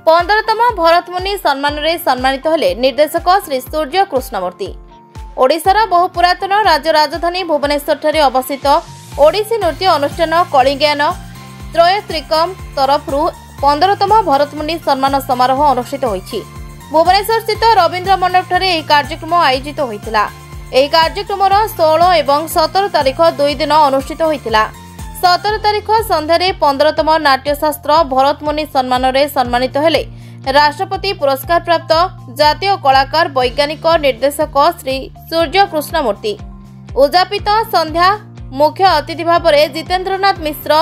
15तम भरतमुनि सम्मान रे सम्मानित हेले निर्देशक श्री सूर्य कृष्णमूर्ति। ओडिशार बहु पुरातन राज्य राजधानी भुवनेश्वर ठारे अवस्थित ओडिसी नृत्य अनुष्ठान कलिंगायन त्रयस्त्रिकम तरफरु 15तम भरतमुनि सम्मान समारोह अनुष्ठित होईछि। भुवनेश्वर स्थित रवींद्र मंडप ठारे एही कार्यक्रम आयोजित होइतिला। एही कार्यक्रमर 16 एवं 17 तारिख 2 दिन अनुष्ठित होइतिला। 17 तारिख संध्यारे 15तम नाट्यशास्त्र भरतमुनि सम्मान रे सम्मानित हेले राष्ट्रपति पुरस्कार प्राप्त जातीय कलाकार वैज्ञानिक निर्देशक श्री सूर्य कृष्णमूर्ति। उद्यापित संध्या मुख्य अतिथि भाव में जितेंद्रनाथ मिश्र,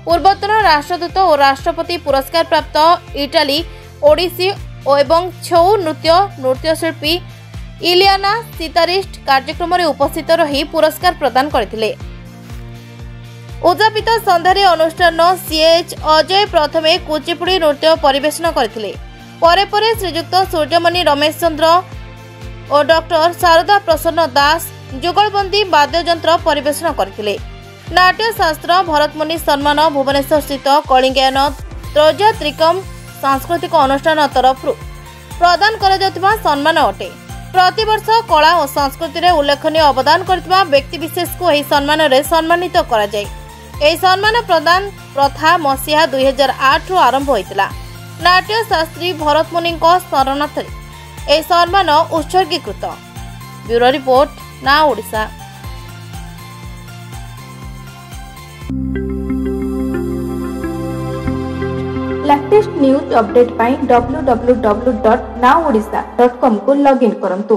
पूर्वतन राष्ट्रदूत और राष्ट्रपति पुरस्कार प्राप्त इटाली ओडिसी एवं छऊ नृत्यशिल्पी इलियाना सितारिस्ट कार्यक्रम में उपस्थित रही पुरस्कार प्रदान करथिले। उद्यापित संध्यारे अनुष्ठान सीएच अजय प्रथमे कुचिपुड़ी नृत्य परिवेषण करथिले। परे परे श्रीजुक्त सूर्यमणि रमेश चंद्र और डॉक्टर शारदा प्रसन्न दास जुगलबंदी वाद्ययंत्र परिवेषण करथिले। नाट्यशास्त्र भरतमुनि सम्मान भुवनेश्वर स्थित कलिंगायन त्रयस्त्रिकम सांस्कृतिक अनुष्ठान तरफ प्रदान कर सम्मान अटे। प्रतिवर्ष कला और संस्कृति रे उल्लेखनीय अवदान करथिबा व्यक्तिविशेष को एही सम्मान रे सम्मानित करा जाय। एही सम्मान प्रदान प्रथा मसीहा 2008 आरंभ होइतिला। नाट्य शास्त्री भरतमुनि स्मरणार्थे एही सम्मान उत्सर्गीकृत। ब्यूरो रिपोर्ट, ना ओडिशा। लेटेस्ट न्यूज अपडेट पाई www.naodisha.com को लॉगिन करंतु।